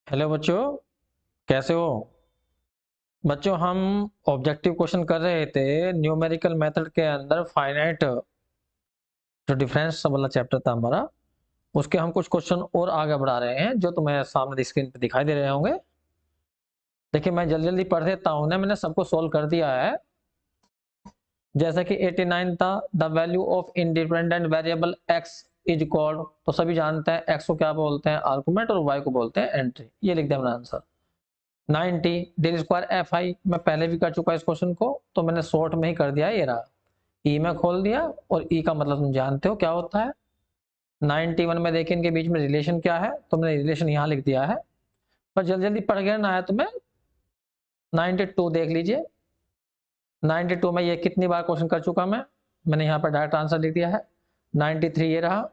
Hello बच्चों, कैसे हो? बच्चों, हम ऑब्जेक्टिव क्वेश्चन कर रहे थे न्यूमेरिकल मेथड के अंदर फाइनाइट जो डिफरेंस वाला चैप्टर था हमारा, उसके हम कुछ क्वेश्चन और आगे बढ़ा रहे हैं जो तुम्हें सामने स्क्रीन पे दिखाई दे रहे होंगे। देखिए, मैं जल्दी जल्दी पढ़ देता हूँ ना, मैंने सबको सोल्व कर दिया है। जैसा कि 89 था, the value of independent variable x is called, तो सभी जानते हैं x को क्या बोलते हैं, आर्गुमेंट, और y को बोलते हैं एंट्री। ये लिख दिया मैंने answer. 90 del square F I, मैं पहले भी कर चुका इस क्वेश्चन को, तो मैंने शॉर्ट में ही कर दिया। ये रहा, ई में खोल दिया, और ई का मतलब तुम जानते हो क्या होता है। 91 में देखिए इनके बीच में रिलेशन क्या है, तो मैंने रिलेशन यहाँ लिख दिया है। पर जल्दी जल्दी पढ़ गया ना आया तुम्हें। 92 देख लीजिए। 92 में ये कितनी बार क्वेश्चन कर चुका मैंने यहाँ पर डायरेक्ट आंसर लिख दिया है। 93 ये रहा,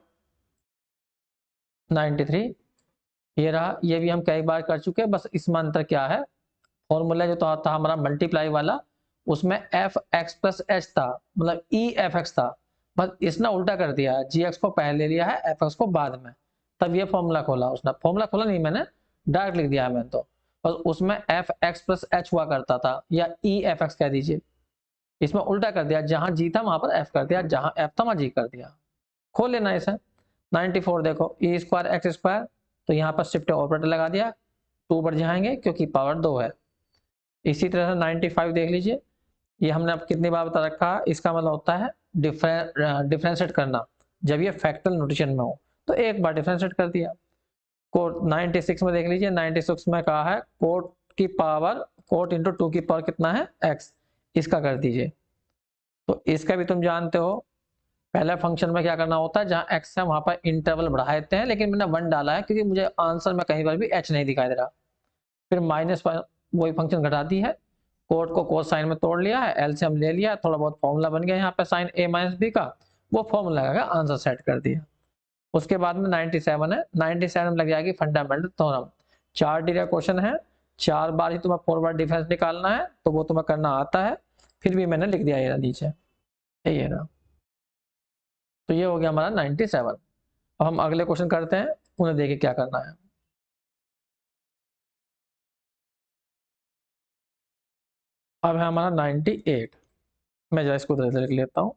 93 ये रहा, ये भी हम कई बार कर चुके हैं। बस इसमें अंतर क्या है, फॉर्मूला जो था हमारा मल्टीप्लाई वाला, उसमें एफ एक्स प्लस एच था, मतलब ई एफ एक्स था। बस इसने उल्टा कर दिया है, जी एक्स को पहले लिया है, एफ एक्स को बाद में। तब ये फॉर्मूला खोला, उसने फॉर्मूला खोला नहीं, मैंने डायरेक्ट लिख दिया है मैंने तो। बस उसमें एफ एक्स प्लस एच हुआ करता था, या ई एफ एक्स कह दीजिए। इसमें उल्टा कर दिया, जहां जी था वहां पर एफ कर दिया, जहां एफ था वहां जी कर दिया। खोल लेना इसे। 94 देखो, ई स्क्वायर एक्स स्क्वायर, तो यहाँ पर शिफ्ट ऑपरेटर लगा दिया, 2 बढ़ जाएंगे क्योंकि पावर 2 है। इसी तरह से 95 देख लीजिए, ये हमने अब कितनी बार बता रखा है, इसका मतलब होता है डिफरेंशिएट करना। जब ये फैक्टरल नोटेशन में हो तो एक बार डिफरेंशिएट कर दिया। कोट 96 में देख लीजिए, 96 में कहा है कोट की पावर, कोट इंटू 2 की पावर कितना है, x, इसका कर दीजिए। तो इसका भी तुम जानते हो, पहले फंक्शन में क्या करना होता है, जहां x है वहां पर इंटरवल बढ़ा देते हैं, लेकिन मैंने 1 डाला है क्योंकि मुझे आंसर में कहीं पर भी h नहीं दिखाई दे रहा। फिर माइनस वही फंक्शन घटा दी है, कोट को कोस साइन में तोड़ लिया है, एलसीएम ले लिया, थोड़ा बहुत फॉर्मूला बन गया यहाँ पे साइन ए माइनस बी का, वो फॉर्मूला लगा आंसर सेट कर दिया। उसके बाद में 97 है, 97 में लग जाएगी फंडामेंटल थ्योरम। 4 डी का क्वेश्चन है, 4 बार ही तुम्हें फॉरवर्ड डिफरेंस निकालना है, तो वो तुम्हें करना आता है। फिर भी मैंने लिख दिया ये नीचे, ये ना। तो ये हो गया हमारा 97। अब हम अगले क्वेश्चन करते हैं, उन्हें देखिए क्या करना है। अब है हमारा 98। मैं जरा इसको लिख लेता हूँ,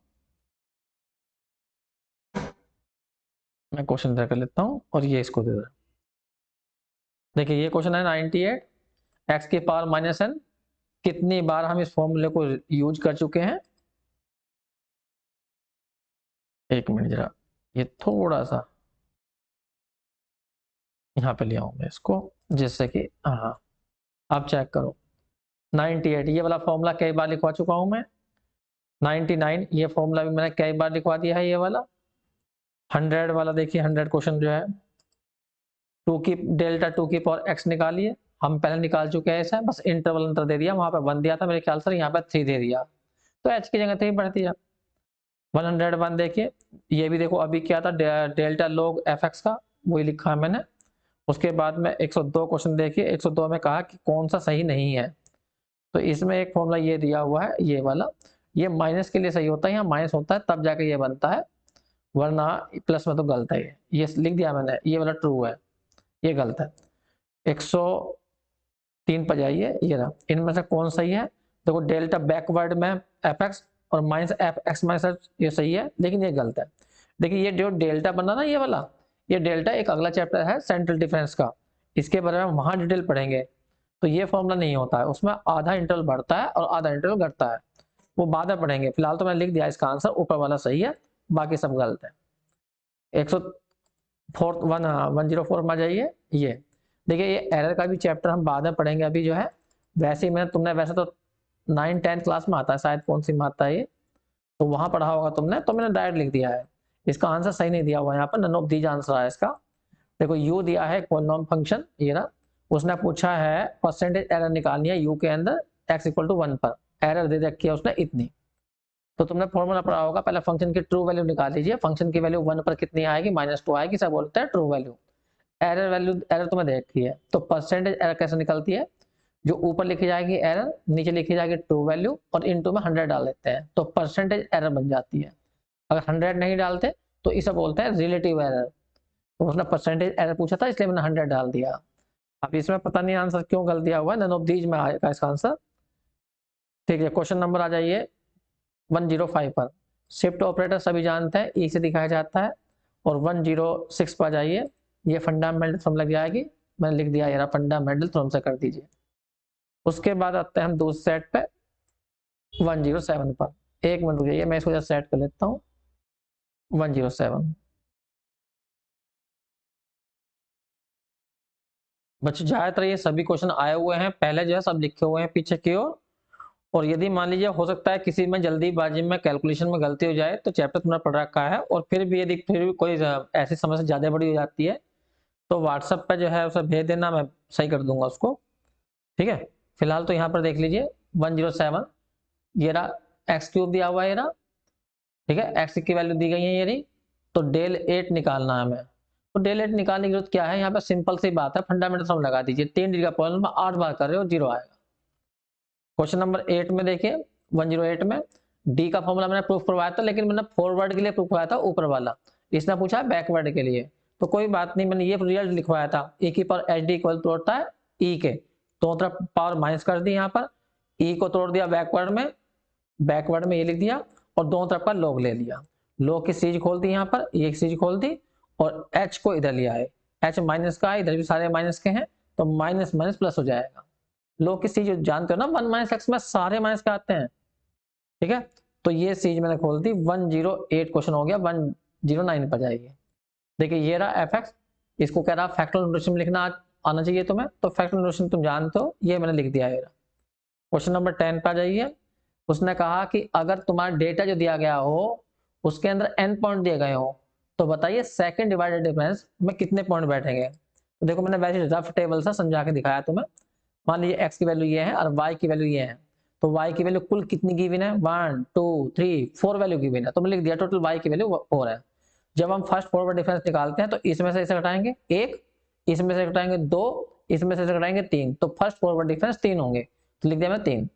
मैं क्वेश्चन इधर कर लेता हूँ और ये इसको दे दे। देखिए ये क्वेश्चन है 98, एक्स की पावर माइनस एन, कितनी बार हम इस फॉर्मूले को यूज कर चुके हैं। एक मिनट जरा, ये थोड़ा सा यहाँ पे ले आऊं मैं इसको, जिससे कि हाँ, आप चेक करो। 98 ये वाला फॉर्मूला कई बार लिखवा चुका हूं मैं। 99 ये फॉर्मूला भी मैंने कई बार लिखवा दिया है, ये वाला। 100 वाला देखिए, 100 क्वेश्चन जो है, टू की डेल्टा 2 की पावर एक्स निकालिए, हम पहले निकाल चुके हैं ऐसा, बस इंटरवल अंतर दे दिया, वहां पर 1 दिया था मेरे ख्याल से, यहाँ पर 3 दे दिया, तो एच की जगह 3 बढ़ दिया। 101 देखिए, ये भी देखो अभी क्या था, डेल्टा लॉग एफ एक्स का, वही लिखा है मैंने। उसके बाद में 102 क्वेश्चन देखिए, 102 में कहा कि कौन सा सही नहीं है, तो इसमें एक फॉर्मूला ये दिया हुआ है, ये वाला, ये माइनस के लिए सही होता है, यहाँ माइनस होता है तब जाके ये बनता है, वरना प्लस में तो गलत है। ये लिख दिया मैंने, ये वाला ट्रू है, ये गलत है। 103 पर जाइए, ये रहा, इनमें से कौन सही है। देखो डेल्टा बैकवर्ड में एफ एक्स और माइनस एफ एक्स माइनस, ये सही है, लेकिन ये गलत है। देखिए ये जो डेल्टा बना ना, ये वाला, ये डेल्टा एक अगला चैप्टर है सेंट्रल डिफरेंस का, इसके बारे में वहां डिटेल पढ़ेंगे। तो ये फॉर्मूला नहीं होता है, उसमें आधा इंटरवल बढ़ता है और आधा इंटरवल घटता है, वो बाद में पढ़ेंगे। फिलहाल तो मैंने लिख दिया इसका आंसर, ऊपर वाला सही है, बाकी सब गलत है। 104 में जाइए, ये देखिए, ये एरर का भी चैप्टर हम बाद में पढ़ेंगे। अभी जो है वैसे ही मैंने, तुमने वैसे तो 9-10 क्लास में आता है शायद, कौन सी में आता है ये, तो वहां पढ़ा होगा तुमने, तो मैंने डायरेक्ट लिख दिया है। इसका आंसर सही नहीं दिया हुआ यहाँ पर, नन ऑफ दीज आंसर है इसका। देखो यू दिया है पॉलिनॉमियल फंक्शन, ये ना, उसने पूछा है परसेंटेज एरर निकालनी है यू के अंदर x इक्वल टू 1 पर, एरर दे रखी है उसने इतनी। तो तुमने फॉर्मूला पढ़ा होगा, पहले फंक्शन की ट्रू वैल्यू निकाल लीजिए, फंक्शन की वैल्यू 1 पर कितनी आएगी, -2 आएगी, सब बोलते हैं true value. Error value, error तुम्हें दे रखी है, तो परसेंटेज एरर कैसे निकलती है, जो ऊपर लिखी जाएगी एरर, नीचे लिखी जाएगी ट्रू वैल्यू, और इनटू में 100 डाल देते हैं, तो परसेंटेज एरर बन जाती है। अगर 100 नहीं डालते तो इसे बोलते हैं रिलेटिव एरर। तो उसने परसेंटेज एरर पूछा था, इसलिए मैंने 100 डाल दिया। अब इसमें पता नहीं आंसर क्यों गलत दिया हुआ है, नन ऑफ दीज में आएगा इसका आंसर। ठीक है, क्वेश्चन नंबर आ जाइए 105 पर। शिफ्ट ऑपरेटर सभी जानते हैं, ई से दिखाया जाता है। और 106 पर जाइए, ये फंडामेंटल थ्योरम लग जाएगी, मैंने लिख दिया, ये फंडामेंटल थ्योरम से कर दीजिए। उसके बाद आते हैं हम दूसरे सेट पे 107 पर। एक मिनट रुकिए, मैं इसको जस्ट सेट कर लेता हूँ 107। बच्चे ज्यादातर ये सभी क्वेश्चन आए हुए हैं पहले, जो है सब लिखे हुए हैं पीछे की ओर। और यदि मान लीजिए हो सकता है किसी में जल्दीबाजी में कैलकुलेशन में गलती हो जाए, तो चैप्टर तुमने पढ़ रखा है और फिर भी यदि फिर भी कोई ऐसी समस्या ज्यादा बड़ी हो जाती है, तो व्हाट्सएप पे जो है उसे भेज देना, मैं सही कर दूंगा उसको। ठीक है, फिलहाल तो यहाँ पर देख लीजिए 107, ये रहा एक्स क्यूब दिया हुआ है, ये रहा। ठीक है, एक्स की वैल्यू दी गई है ये रही। तो डेल 8 निकालना है हमें। तो डेल 8 निकालने की जरूरत क्या है, यहाँ पे सिंपल सी बात है, फंडामेंटल सम लगा दीजिए। 3 डिग्री का पॉलिनोमियल में 8 बार कर रहे हो, 0 आएगा। क्वेश्चन नंबर 8 में देखिए 108 में डी का फॉर्मूला मैंने प्रूफ करवाया था, लेकिन मैंने फॉरवर्ड के लिए प्रूफ करवाया था ऊपर वाला, इसने पूछा है बैकवर्ड के लिए। तो कोई बात नहीं, मैंने ये रिजल्ट लिखवाया था, e की power H D equal to होता है e के, तो तरफ पावर माइनस कर दी, यहाँ पर e को तोड़ दिया बैकवर्ड में ये लिख दिया, और दोनों तरफ का लॉग ले लिया। लॉग की सीरीज खोल दी, यहाँ पर ये सीरीज खोल दी, और h को इधर लिया है, h माइनस का है, इधर भी सारे माइनस के हैं, तो माइनस माइनस प्लस हो जाएगा। लॉग की सीरीज जानते हो ना, 1 माइनस एक्स में सारे माइनस के आते हैं। ठीक है, तो ये सीरीज मैंने खोल दी, 108 क्वेश्चन हो गया, 109 पर जाइए। देखिए ये रहा एफ एक्स, इसको कह रहा फैक्टोरियल नोटेशन में लिखना आना चाहिए तुम्हें, तो फैक्टोरियल नोटेशन तुम जानते हो, ये मैंने लिख दिया है। क्वेश्चन नंबर 10 पर जाइए। उसने कहा कि अगर तुम्हारा डेटा जो दिया गया हो उसके अंदर n पॉइंट दिए गए हो, तो बताइए सेकंड डिवाइडेड डिफरेंस में कितने पॉइंट बैठेंगे। तो देखो मैंने वैसे रफ टेबल सा समझा के दिखाया तुम्हें। मान लीजिए x की वैल्यू ये है और y की वैल्यू ये है, तो y की वैल्यू कुल कितनी गिवन है, 1 2 3 4 वैल्यू गिवन है, तो मैं लिख दिया टोटल y की वैल्यू 4 है। जब हम फर्स्ट फॉरवर्ड डिफरेंस निकालते हैं, तो इसमें से इसे घटाएंगे 1, इसमें से घटाएंगे 2, इसमें से घटाएंगे 3, तो फर्स्ट फॉरवर्ड डिफरेंस 3 होंगे, तो लिख दिया मैं 3।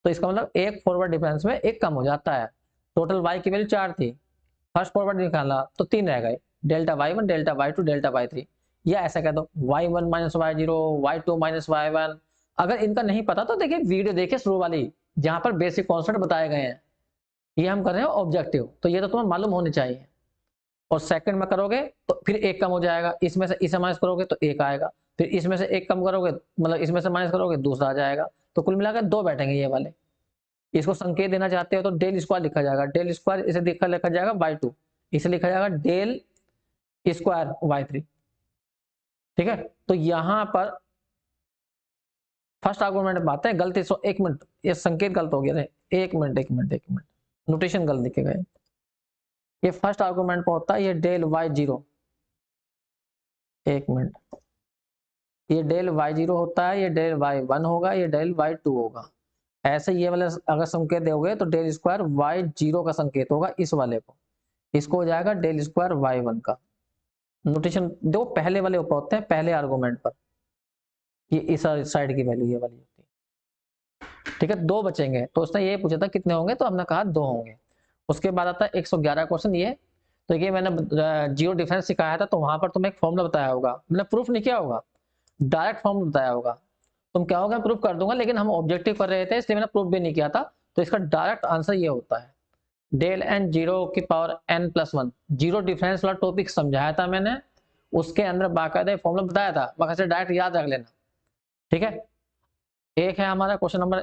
तो इसका मतलब एक फॉरवर्ड डिफरेंस में एक कम हो जाता है। टोटल y की वैल्यू 4 थी, फर्स्ट फॉरवर्ड निकाला तो 3 रह गए, delta y1 delta y2 delta y3, या ऐसा कह दो y1 minus y0 y2 minus y1। अगर इनका नहीं पता तो देखिए वीडियो देखिए शुरू वाली, जहां पर बेसिक कॉन्सेप्ट बताए गए हैं। ये हम कर रहे हैं ऑब्जेक्टिव, तो ये तो तुम्हें मालूम होनी चाहिए। और सेकंड में करोगे तो फिर एक कम हो जाएगा, इसमें से इसे माइनस करोगे तो एक आएगा, फिर इसमें से एक कम करोगे मतलब इसमें से माइनस करोगे दूसरा आ जाएगा, तो कुल मिलाकर 2 बैठेंगे ये वाले। इसको संकेत देना चाहते हो तो डेल स्क्वायर लिखा जाएगा, डेल स्क्वायर इसे लिखा जाएगा y2, इसे लिखा जाएगा डेल स्क्वायर y3। ठीक है, तो यहां पर फर्स्ट आर्गुमेंट बात है गलती सो, एक मिनट ये संकेत गलत हो गया थे, एक मिनट नोटेशन गलत लिखे गए। ये फर्स्ट आर्गुमेंट पर होता है ये डेल y0, एक मिनट, ये डेल y0 होता है, ये डेल y1 होगा, ये डेल y2 होगा। ऐसे ये वाले अगर संकेत दोगे तो डेल स्क्वायर y0 का संकेत होगा इस वाले को, इसको हो जाएगा डेल स्क्वायर y1 का। नोटेशन दो पहले वाले ऊपर होते हैं, पहले आर्गुमेंट पर ये इस साइड की वैल्यू ये वाली होती है। ठीक है, 2 बचेंगे, तो उसने ये पूछा था कितने होंगे, तो हमने कहा 2 होंगे। उसके बाद आता है 111 क्वेश्चन ये, तो ये मैंने जीरो डिफरेंस सिखाया था, तो वहां पर तुम्हें एक फॉर्मूला बताया होगा, मैंने प्रूफ नहीं किया होगा, डायरेक्ट फॉर्मूला बताया होगा। तुम क्या होगा प्रूफ कर दूंगा, लेकिन हम ऑब्जेक्टिव कर रहे थे इसलिए मैंने प्रूफ भी नहीं किया था। तो इसका डायरेक्ट आंसर ये होता है डेल एन 0 की पावर n+1। जीरो डिफरेंस वाला टॉपिक समझाया था मैंने, उसके अंदर बाकायदा फॉर्मूला बताया था, बाकायदा डायरेक्ट याद रख लेना। ठीक है, एक है हमारा क्वेश्चन नंबर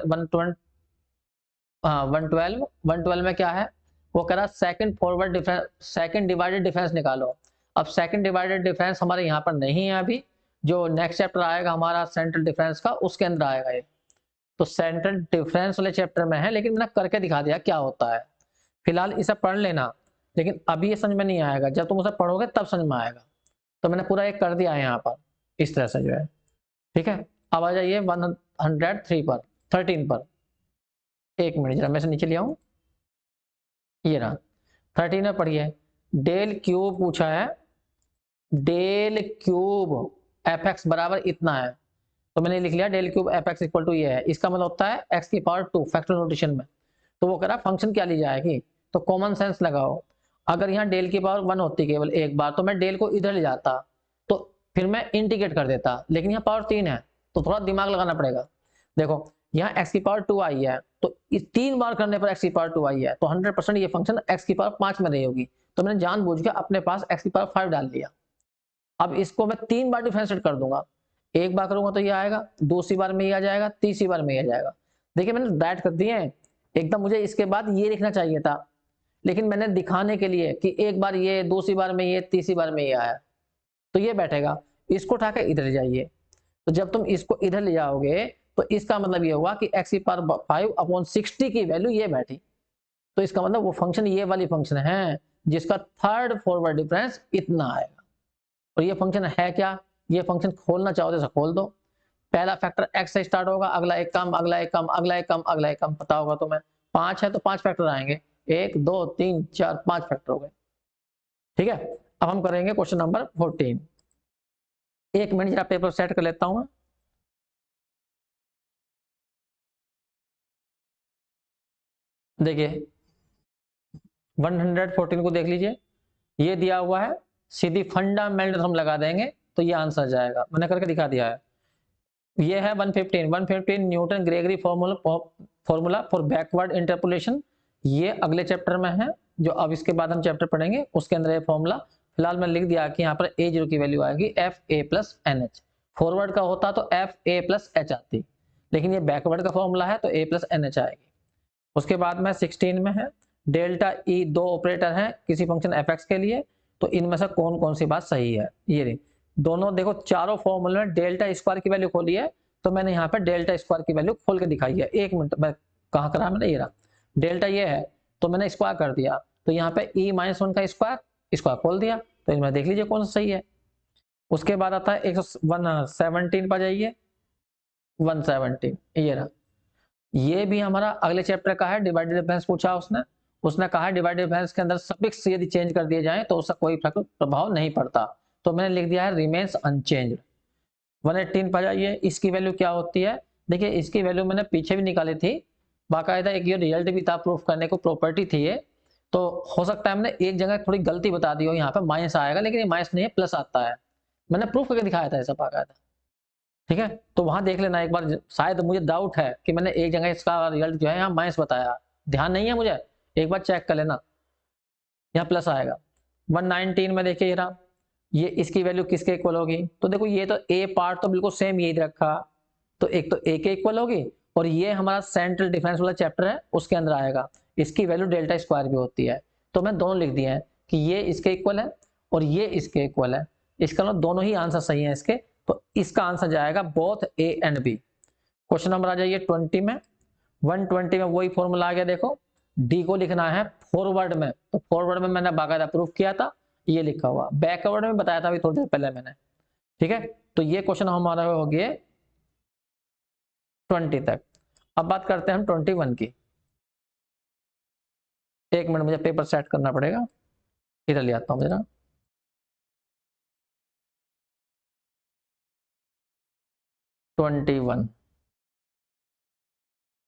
112 में क्या है, वो कह रहा second forward difference, second divided difference निकालो। अब सेकंड डिवाइडेड डिफरेंस हमारे यहाँ पर नहीं है अभी, जो नेक्स्ट चैप्टर आएगा हमारा सेंट्रल डिफरेंस का, उसके अंदर आएगा ये। तो सेंट्रल डिफरेंस वाले चैप्टर में है, लेकिन मैंने करके दिखा दिया क्या होता है। फिलहाल इसे पढ़ लेना, लेकिन अभी ये समझ में नहीं आएगा, जब तुम उसे पढ़ोगे तब समझ में आएगा। तो मैंने पूरा एक कर दिया है यहाँ पर इस तरह से जो है। ठीक है, अब आ जाइए 103 पर 13 पर, एक मिनट जरा मैं से नीचे ले आऊं, ये रहा 13 में पढ़िए। डेल क्यूब पूछा है, डेल क्यूब एफ एक्स बराबर इतना है, तो मैंने लिख लिया del cube F X equal to ये है, इसका मतलब होता है एक्स की पावर 2 फैक्टोरियल नोटेशन में। तो वो कह रहा फंक्शन क्या ली जाएगी, तो कॉमन सेंस लगाओ, अगर यहाँ डेल की पावर 1 होती केवल एक बार, तो मैं डेल को इधर ले जाता, तो फिर मैं इंटीग्रेट कर देता, लेकिन यहाँ पावर 3 है तो थोड़ा दिमाग लगाना पड़ेगा। देखो यहाँ x की पावर 2 आई है, तो इस 3 बार करने पर x की पावर 2 आई है, तो 100% ये फंक्शन x की पावर 5 में नहीं होगी, तो मैंने जानबूझ के अपने पास x की पावर 5 डाल दिया। अब इसको मैं 3 बार डिफरेंशिएट कर दूंगा, एक बार करूंगा तो ये आएगा, दूसरी बार में ये आ जाएगा, तीसरी बार में ये आ जाएगा। देखिए मैंने डायरेक्ट कर दिए हैं, एकदम मुझे इसके बाद ये लिखना चाहिए था, लेकिन मैंने दिखाने के लिए कि एक बार ये, दूसरी बार में ये, तीसरी बार में ये आया, तो ये बैठेगा। इसको उठा के इधर ले जाइए, तो जब तुम इसको इधर ले जाओगे तो इसका मतलब ये हुआ कि x की पावर 5/60 की वैल्यू ये बैठी, तो इसका मतलब वो फंक्शन ये वाली फंक्शन है जिसका थर्ड फॉरवर्ड डिफरेंस इतना आएगा। और ये फंक्शन है क्या, ये फंक्शन खोलना चाहो तो खोल दो, पहला फैक्टर x से स्टार्ट होगा, अगला एक कम, अगला एक कम, अगला एक कम, अगला एक कम, पता होगा तुम्हें 5 है तो 5 फैक्टर आएंगे, 1 2 3 4 5 फैक्टर हो गए। ठीक है, अब हम करेंगे क्वेश्चन नंबर 14। एक मिनट जरा पेपर सेट कर लेता हूं। देखिए 114 को देख लीजिए, ये दिया हुआ है, सीधी फंडामेंटल हम लगा देंगे तो ये आंसर जाएगा, मैंने करके दिखा दिया है। ये है 115 Newton Gregory formula for backward interpolation, ये अगले चैप्टर में है, जो अब इसके बाद हम चैप्टर पढ़ेंगे उसके अंदर ये फॉर्मूला। फिलहाल मैंने लिख दिया कि यहाँ पर A0 की वैल्यू आएगी FA+NH, फॉरवर्ड का होता तो FA+H आती, लेकिन ये बैकवर्ड का फॉर्मूला है तो A+NH आएगी। उसके बाद में 16 में है डेल्टा ई, दो ऑपरेटर हैं किसी फंक्शन fx के लिए, तो इनमें से कौन कौन सी बात सही है। ये दोनों देखो, चारों फॉर्मूले में डेल्टा स्क्वायर की वैल्यू खोली है, तो मैंने यहाँ पे डेल्टा स्क्वायर की वैल्यू खोल के दिखाई है। एक मिनट, मैं कहाँ करा मैंने, ये रहा डेल्टा, ये है तो मैंने स्क्वायर कर दिया, तो यहाँ पे E-1 का स्क्वायर खोल दिया, तो इनमें देख लीजिए कौन सा सही है। उसके बाद आता है 117 पर जाइए, 117 ये रहा, ये भी हमारा अगले चैप्टर का है, डिवाइडेड डिफरेंस पूछा उसने कहा है डिवाइडेड डिफरेंस के अंदर सफिक्स यदि चेंज कर दिए जाएं तो उसका कोई प्रभाव नहीं पड़ता, तो मैंने लिख दिया है रिमेन्स अनचेंज्ड। 118 पर जाइए, इसकी वैल्यू क्या होती है। देखिए इसकी वैल्यू मैंने पीछे भी निकाली थी, बाकायदा एक ये रिजल्ट भी था, प्रूफ करने को प्रॉपर्टी थी ये, तो हो सकता है मैंने एक जगह थोड़ी गलती बता दी हो, यहाँ पे माइनस आएगा, लेकिन ये माइनस नहीं है, प्लस आता है, मैंने प्रूफ करके दिखाया था ऐसा बाकायदा। ठीक है, तो वहां देख लेना एक बार, शायद मुझे डाउट है कि मैंने एक जगह इसका रिजल्ट जो है यहाँ माइनस बताया, ध्यान नहीं है मुझे, एक बार चेक कर लेना, यहाँ प्लस आएगा। 119 में देखिए ये इसकी वैल्यू किसके इक्वल होगी, तो देखो ये तो ए पार्ट तो बिल्कुल सेम यही रखा, तो एक तो ए के इक्वल होगी, और ये हमारा सेंट्रल डिफरेंस वाला चैप्टर है उसके अंदर आएगा, इसकी वैल्यू डेल्टा स्क्वायर भी होती है, तो मैं दोनों लिख दिए हैं कि ये इसके इक्वल है और ये इसके इक्वल है, इसका मतलब दोनों ही आंसर सही है इसके, तो इसका आंसर जाएगा both A and B. Question number आ जाइए 20 में, 120 में वही फॉर्मूला आ गया, देखो डी को लिखना है फॉरवर्ड में, तो फॉरवर्ड में मैंने बाकायदा प्रूफ किया था, ये लिखा हुआ, बैकवर्ड में बताया था अभी थोड़ी देर पहले मैंने। ठीक है, तो ये क्वेश्चन हमारा हो गए 20 तक। अब बात करते हैं हम 21 की। एक मिनट मुझे पेपर सेट करना पड़ेगा, इधर ले आता हूँ जरा।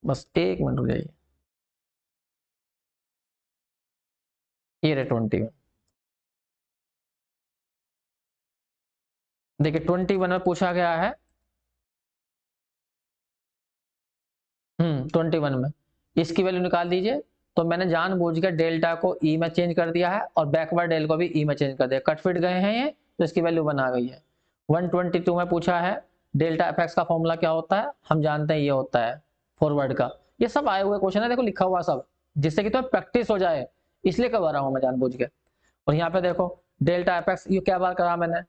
बस एक मिनट रुक जाइए, ये रहे 21। देखिए 21 में पूछा गया है, 21 में इसकी वैल्यू निकाल दीजिए, तो मैंने जानबूझ के डेल्टा को ई में चेंज कर दिया है और बैकवर्ड डेल को भी ई में चेंज कर दिया, कट फिट गए हैं ये, तो इसकी वैल्यू बना गई है। 122 में पूछा है डेल्टा एफ एक्स का फॉर्मूला क्या होता है, हम जानते हैं ये होता है फॉरवर्ड का, ये सब आए हुए क्वेश्चन है, देखो लिखा हुआ सब, जिससे कि तुम्हें प्रैक्टिस हो जाए, इसलिए करवा रहा हूं मैं जानबूझ के। और यहाँ पे देखो डेल्टा एफ एक्स, ये क्या बार करा मैंने,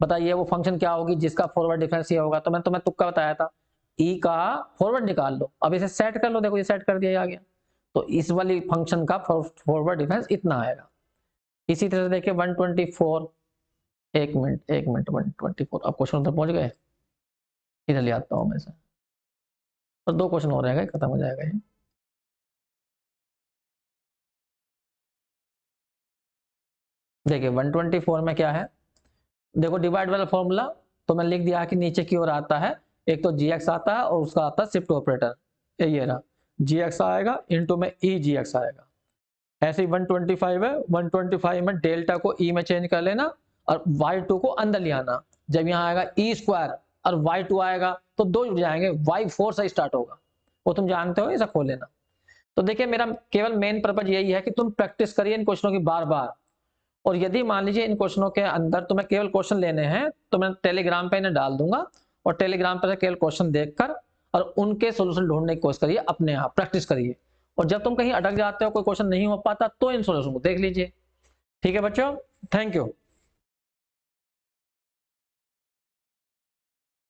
बताइए वो फंक्शन क्या होगी जिसका फॉरवर्ड डिफरेंस ये होगा, तो मैंने तुम्हें तुक्का बताया था, ई का फॉरवर्ड निकाल लो, अब इसे सेट कर लो, देखो ये सेट कर दिया आ गया, तो इस वाली फंक्शन का फॉरवर्ड डिफरेंस इतना आएगा। इसी तरह से देखिए 124, एक मिनट 124, अब क्वेश्चन उधर पहुंच गए, इधर ले आता हूं मैं से, तो 2 क्वेश्चन और रहेगा, खत्म हो जाएगा ये। देखिए 124 में क्या है, देखो डिवाइड वाला फॉर्मूला, तो मैंने लिख दिया कि नीचे की ओर आता है, एक तो gx आता है और उसका आता है शिफ्ट ऑपरेटर, ये रहा gx आएगा इनटू में e gx आएगा। ऐसे ही 125 है, 125 में डेल्टा को e में चेंज कर लेना और y2 को अंदर ले आना, जब यहाँ आएगा ई स्क्वायर और y2 आएगा तो दो जुड़ जाएंगे, y4 से स्टार्ट होगा, वो तुम जानते हो, ऐसा खोल लेना। तो देखिए मेरा केवल मेन पर्पज यही है कि तुम प्रैक्टिस करिए इन क्वेश्चनों की बार बार, और यदि मान लीजिए इन क्वेश्चनों के अंदर तुम्हें केवल क्वेश्चन लेने हैं तो मैं टेलीग्राम पे इन्हें डाल दूंगा, और टेलीग्राम पर केवल क्वेश्चन देखकर और उनके सोल्यूशन ढूंढने की कोशिश करिए, अपने आप प्रैक्टिस करिए, और जब तुम कहीं अटक जाते हो, कोई क्वेश्चन नहीं हो पाता, तो इन सोल्यूशन को देख लीजिए। ठीक है बच्चों, थैंक यू।